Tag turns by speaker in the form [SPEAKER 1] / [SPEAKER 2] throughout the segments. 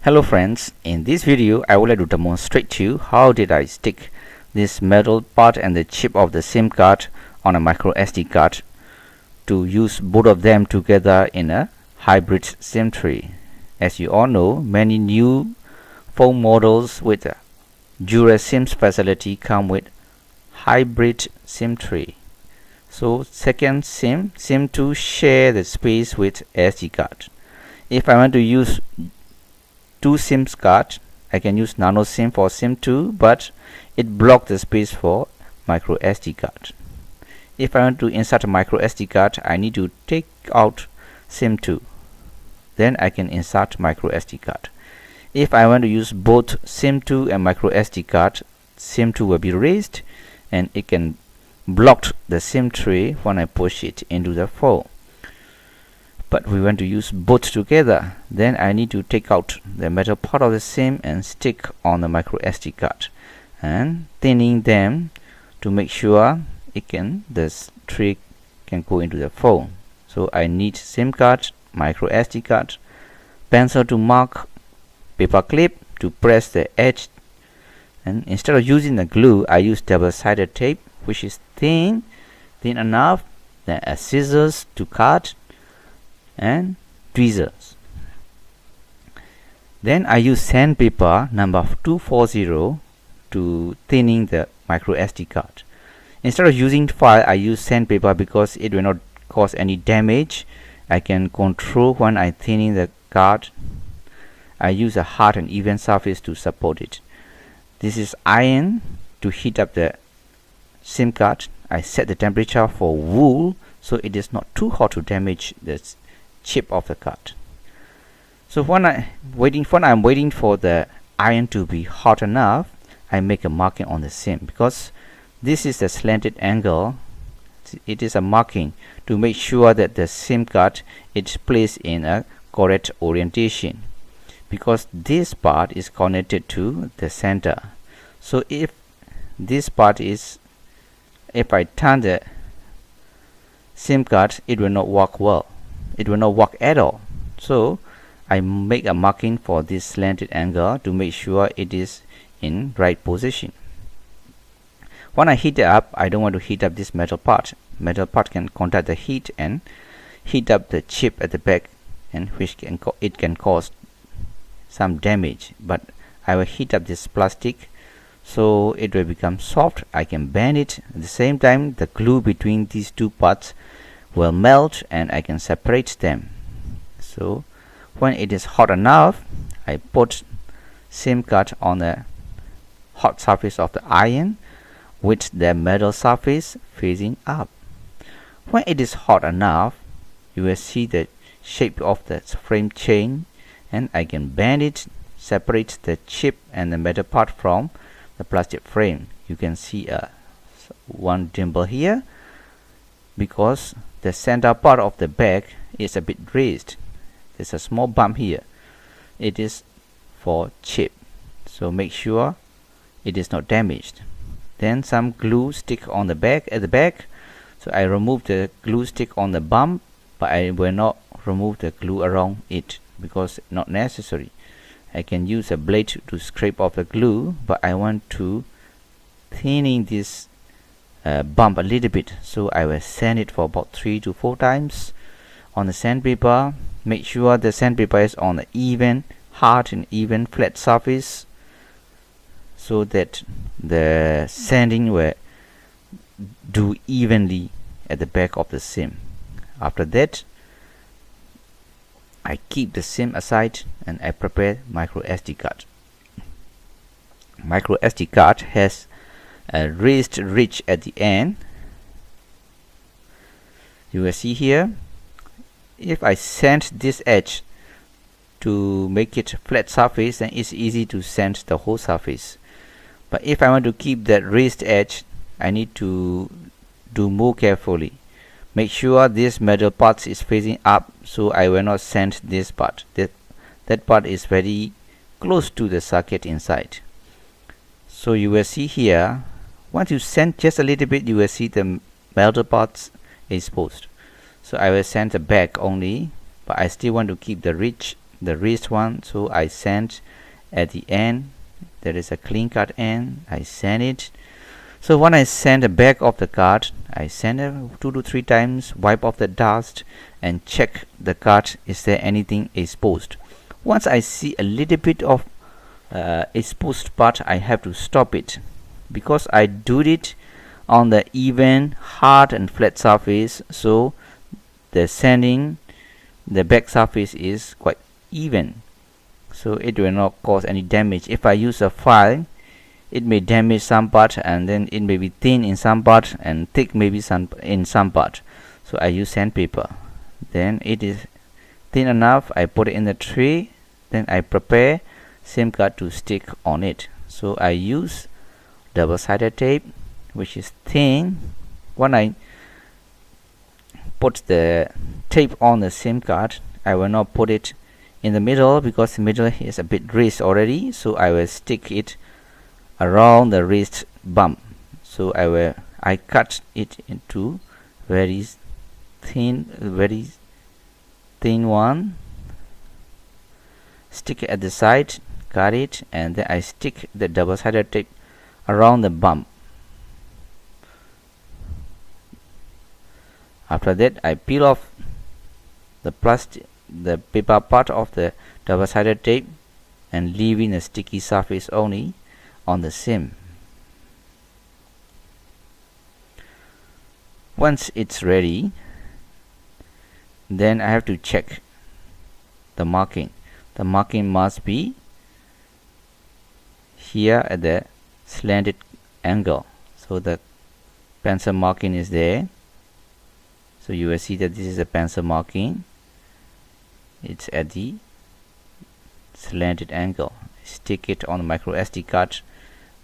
[SPEAKER 1] Hello friends, in this video I would like to demonstrate to you how did I stick this metal part and the chip of the SIM card on a micro SD card to use both of them together in a hybrid SIM tray. As you all know, many new phone models with Dual SIM facility come with hybrid SIM tray. So second SIM 2 share the space with SD card. If I want to use two SIM card, I can use nano SIM for SIM 2, but it blocks the space for micro SD card. If I want to insert a micro SD card, I need to take out SIM 2. Then I can insert micro SD card. If I want to use both SIM 2 and micro SD card, SIM 2 will be raised and it can block the SIM tray when I push it into the phone. But we want to use both together, then I need to take out the metal part of the SIM and stick on the micro SD card and thinning them to make sure this tray can go into the phone. So I need SIM card, micro SD card, pencil to mark, paper clip to press the edge, and instead of using the glue I use double-sided tape, which is thin enough, then a scissors to cut and tweezers. Then I use sandpaper number 240 to thinning the micro SD card. Instead of using file, I use sandpaper because it will not cause any damage. I can control when I thinning the card. I use a hard and even surface to support it. This is iron to heat up the SIM card. I set the temperature for wool so it is not too hot to damage the chip of the card. So when I'm waiting for the iron to be hot enough, I make a marking on the SIM because this is the slanted angle. It is a marking to make sure that the SIM card is placed in a correct orientation, because this part is connected to the center. So if I turn the SIM card, it will not work well. It will not work at all. So I make a marking for this slanted angle to make sure it is in right position. When I heat it up, I don't want to heat up this metal part. Metal part can contact the heat and heat up the chip at the back, and which can cause some damage. But I will heat up this plastic so it will become soft. I can bend it. At the same time, the glue between these two parts will melt and I can separate them. So when it is hot enough, I put SIM card on the hot surface of the iron with the metal surface facing up. When it is hot enough, you will see the shape of the frame change, and I can bend it, separate the chip and the metal part from the plastic frame. You can see one dimple here because the center part of the back is a bit raised. There's a small bump here. It is for chip, so make sure it is not damaged. Then some glue stick on the back at the back, so I remove the glue stick on the bump, but I will not remove the glue around it because not necessary. I can use a blade to scrape off the glue, but I want to thinning this bump a little bit, so I will sand it for about 3 to 4 times on the sandpaper. Make sure the sandpaper is on the even, hard and even flat surface so that the sanding will do evenly at the back of the SIM. After that, I keep the SIM aside and I prepare micro SD card. Micro SD card has a raised ridge at the end. You will see here, if I sand this edge to make it flat surface, then it's easy to sand the whole surface. But if I want to keep that raised edge, I need to do more carefully. Make sure this metal part is facing up, so I will not sand this part. That part is very close to the socket inside. So you will see here, once you sand just a little bit, you will see the metal parts exposed. So I will sand the back only, but I still want to keep the ridge the wrist one, so I send at the end. There is a clean card end. I send it. So when I send the back of the card, I send it 2 to 3 times, wipe off the dust and check the card, is there anything exposed. Once I see a little bit of exposed part, I have to stop it, because I do it on the even, hard and flat surface, so the sanding, the back surface is quite even, so it will not cause any damage. If I use a file, it may damage some part, and then it may be thin in some part and thick maybe in some part. So I use sandpaper. Then it is thin enough, I put it in the tray. Then I prepare SIM card to stick on it. So I use double-sided tape, which is thin. When I put the tape on the SIM card, I will not put it in the middle, because the middle is a bit raised already. So I will stick it around the wrist bump. So I cut it into very thin one, stick it at the side, cut it, and then I stick the double-sided tape around the bump. After that, I peel off the paper part of the double-sided tape and leaving a sticky surface only on the SIM. Once it's ready, then I have to check the marking. The marking must be here at the slanted angle, so the pencil marking is there. So you will see that this is a pencil marking. It's at the slanted angle. Stick it on the micro SD card.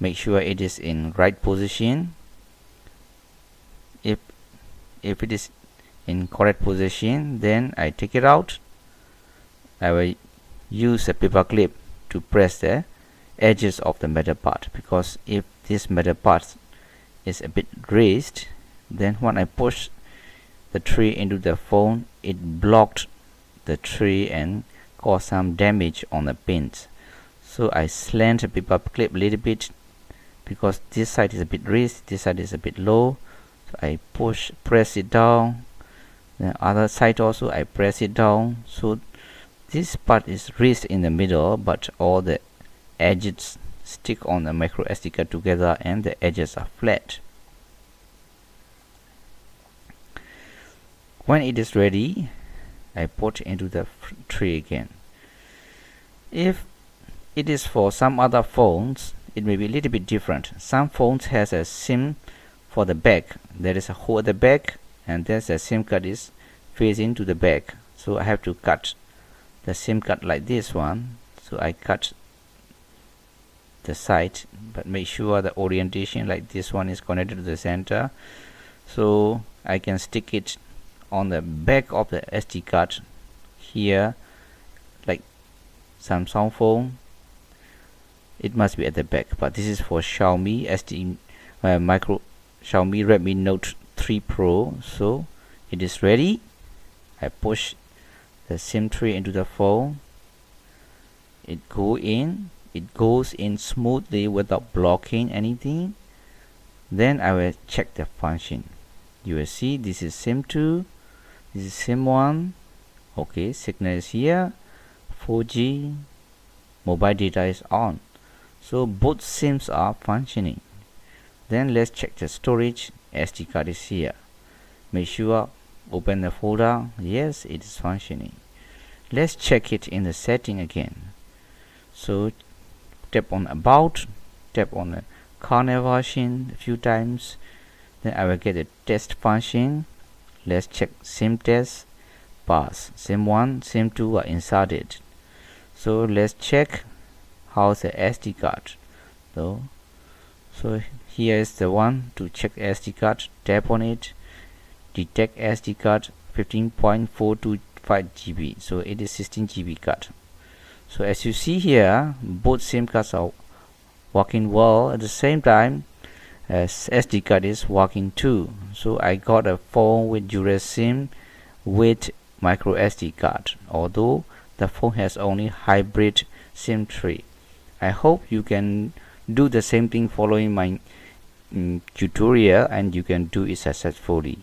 [SPEAKER 1] Make sure it is in right position. If it is in correct position, then I take it out. I will use a paper clip to press the edges of the metal part, because if this metal part is a bit raised, then when I push the tray into the phone, it blocked the tray and caused some damage on the pins. So I slant the paper clip a little bit, because this side is a bit raised, this side is a bit low. So I press it down. The other side also I press it down. So this part is raised in the middle, but all the edges stick on the micro SD card together and the edges are flat. When it is ready, I put into the tray again. If it is for some other phones, it may be a little bit different. Some phones has a SIM for the back. There is a hole at the back, and there's a SIM card is facing to the back. So I have to cut the SIM card like this one. So I cut the side, but make sure the orientation like this one is connected to the center, so I can stick it on the back of the SD card here, like Samsung phone. It must be at the back, but this is for Xiaomi Xiaomi Redmi Note 3 Pro. So it is ready. I push the SIM tray into the phone. It goes in smoothly without blocking anything. Then I will check the function. You will see this is SIM 2, this is SIM 1. Okay, signal is here, 4G, mobile data is on. So both SIMs are functioning. Then let's check the storage. SD card is here. Make sure open the folder. Yes, it is functioning. Let's check it in the setting again. So tap on about, tap on the kernel version a few times. Then I will get the test function. Let's check SIM test. Pass. SIM 1, SIM 2 are inserted. So let's check how's the SD card. So here is the one to check SD card. Tap on it. Detect SD card 15.425 GB. So it is 16 GB card. So as you see here, both SIM cards are working well. At the same time, as SD card is working too. So I got a phone with dual SIM with micro SD card. Although the phone has only hybrid SIM tray. I hope you can do the same thing following my tutorial, and you can do it successfully.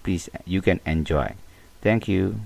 [SPEAKER 1] Please, you can enjoy. Thank you.